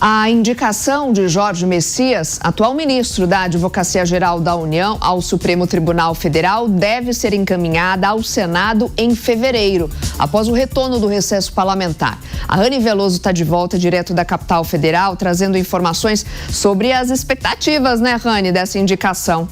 A indicação de Jorge Messias, atual ministro da Advocacia Geral da União, ao Supremo Tribunal Federal, deve ser encaminhada ao Senado em fevereiro, após o retorno do recesso parlamentar. A Rani Veloso está de volta direto da capital federal, trazendo informações sobre as expectativas, né, Rani, dessa indicação.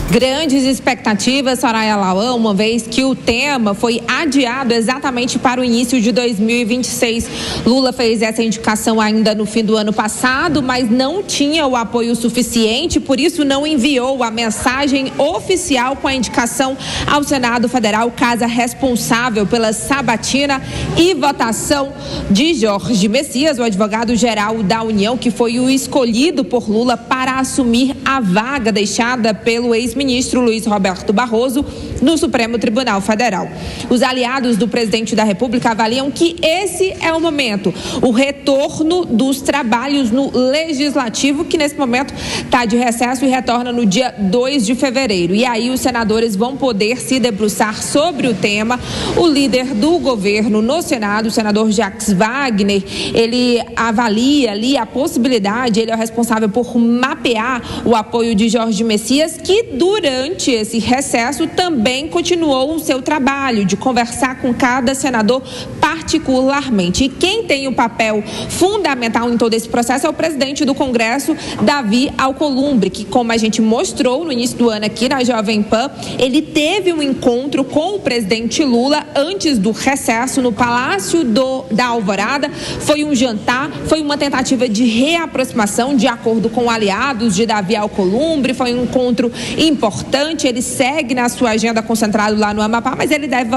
Grandes expectativas, Soraya Lauan, uma vez que o tema foi adiado exatamente para o início de 2026. Lula fez essa indicação ainda no fim do ano passado, mas não tinha o apoio suficiente, por isso não enviou a mensagem oficial com a indicação ao Senado Federal, casa responsável pela sabatina e votação de Jorge Messias, o advogado-geral da União, que foi o escolhido por Lula para assumir a vaga deixada pelo ex-ministro Luiz Roberto Barroso no Supremo Tribunal Federal. Os aliados do presidente da República avaliam que esse é o momento, o retorno dos trabalhos no Legislativo, que nesse momento está de recesso e retorna no dia 2 de fevereiro. E aí os senadores vão poder se debruçar sobre o tema. O líder do governo no Senado, o senador Jacques Wagner, ele avalia ali a possibilidade, ele é o responsável por mapear o apoio de Jorge Messias, que durante esse recesso também continuou o seu trabalho de conversar com cada senador particularmente. E quem tem o papel fundamental em todo esse processo é o presidente do Congresso, Davi Alcolumbre, que, como a gente mostrou no início do ano aqui na Jovem Pan, ele teve um encontro com o presidente Lula antes do recesso no Palácio da Alvorada. Foi um jantar, foi uma tentativa de reaproximação de acordo com aliados de Davi Alcolumbre, foi um encontro importante. Ele segue na sua agenda concentrado lá no Amapá, mas ele deve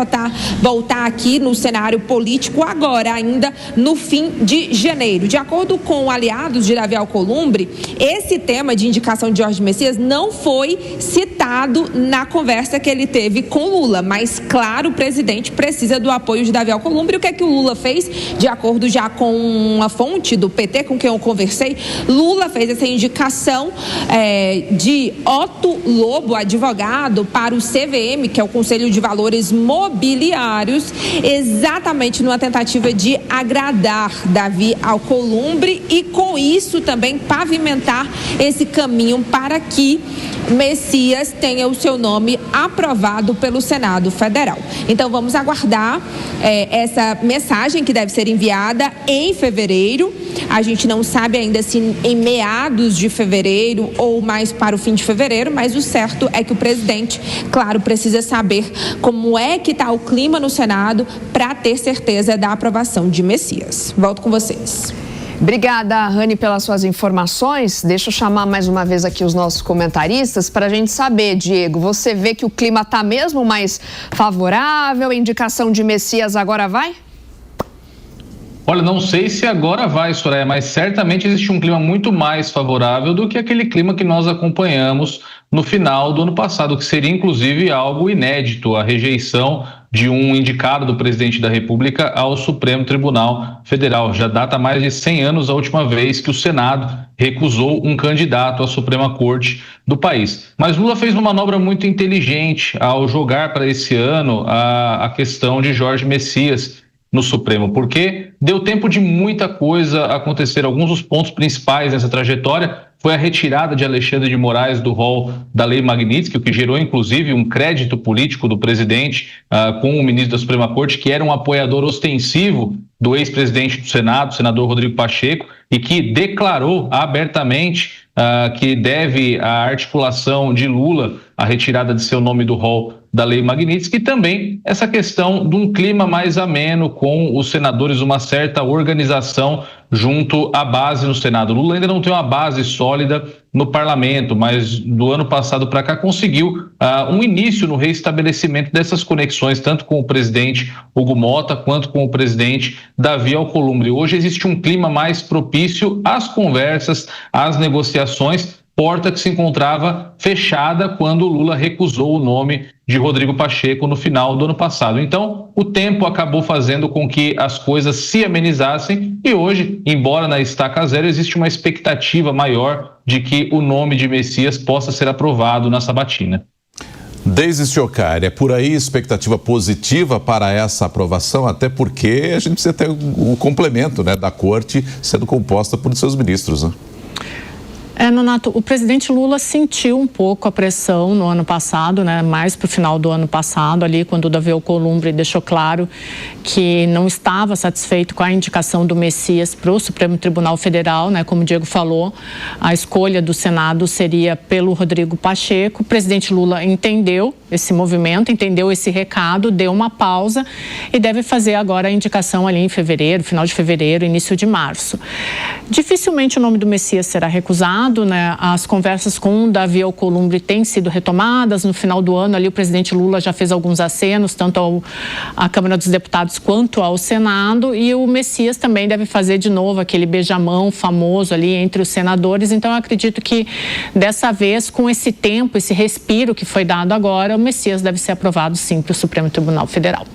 voltar aqui no cenário político agora, ainda no fim de janeiro. De acordo com aliados de Davi Alcolumbre, esse tema de indicação de Jorge Messias não foi citado na conversa que ele teve com Lula, mas claro, o presidente precisa do apoio de Davi Alcolumbre. O que é que o Lula fez? De acordo já com uma fonte do PT com quem eu conversei, Lula fez essa indicação de Otto Lobo, advogado, para o CVM, que é o Conselho de Valores Mobiliários, exatamente numa tentativa de agradar Davi Alcolumbre e, com isso, também pavimentar esse caminho para que Messias tenha o seu nome aprovado pelo Senado Federal. Então, vamos aguardar essa mensagem que deve ser enviada em fevereiro. A gente não sabe ainda se em meados de fevereiro ou mais para o fim de fevereiro, mas o certo é que o presidente, claro, precisa saber como é que está o clima no Senado para ter certeza da aprovação de Messias. Volto com vocês. Obrigada, Rani, pelas suas informações. Deixa eu chamar mais uma vez aqui os nossos comentaristas para a gente saber, Diego, você vê que o clima está mesmo mais favorável? A indicação de Messias agora vai? Olha, não sei se agora vai, Soraya, mas certamente existe um clima muito mais favorável do que aquele clima que nós acompanhamos no final do ano passado, que seria inclusive algo inédito, a rejeição de um indicado do presidente da República ao Supremo Tribunal Federal. Já data mais de 100 anos a última vez que o Senado recusou um candidato à Suprema Corte do país. Mas Lula fez uma manobra muito inteligente ao jogar para esse ano a questão de Jorge Messias no Supremo, porque deu tempo de muita coisa acontecer. Alguns dos pontos principais nessa trajetória foi a retirada de Alexandre de Moraes do rol da Lei Magnitsky, o que gerou inclusive um crédito político do presidente com o ministro da Suprema Corte, que era um apoiador ostensivo do ex-presidente do Senado, senador Rodrigo Pacheco, e que declarou abertamente que deve à articulação de Lula a retirada de seu nome do rol da Lei Magnitsky, e também essa questão de um clima mais ameno com os senadores, uma certa organização junto à base no Senado. Lula ainda não tem uma base sólida no parlamento, mas do ano passado para cá conseguiu um início no reestabelecimento dessas conexões, tanto com o presidente Hugo Motta quanto com o presidente Davi Alcolumbre. Hoje existe um clima mais propício às conversas, às negociações, porta que se encontrava fechada quando Lula recusou o nome de Rodrigo Pacheco no final do ano passado. Então, o tempo acabou fazendo com que as coisas se amenizassem e hoje, embora na estaca zero, existe uma expectativa maior de que o nome de Messias possa ser aprovado na sabatina. Deise Stocari, é por aí expectativa positiva para essa aprovação, até porque a gente precisa ter o complemento, né, da corte sendo composta por seus ministros, né? Nonato, o presidente Lula sentiu um pouco a pressão no ano passado, né? Mais para o final do ano passado, ali quando o Davi Alcolumbre deixou claro que não estava satisfeito com a indicação do Messias para o Supremo Tribunal Federal, né? Como o Diego falou, a escolha do Senado seria pelo Rodrigo Pacheco. O presidente Lula entendeu esse movimento, entendeu esse recado, deu uma pausa e deve fazer agora a indicação ali em fevereiro, final de fevereiro, início de março. Dificilmente o nome do Messias será recusado, né? As conversas com o Davi Alcolumbre têm sido retomadas. No final do ano ali o presidente Lula já fez alguns acenos, tanto à Câmara dos Deputados quanto ao Senado, e o Messias também deve fazer de novo aquele beijamão famoso ali entre os senadores. Então eu acredito que dessa vez, com esse tempo, esse respiro que foi dado agora, o Messias deve ser aprovado sim para o Supremo Tribunal Federal.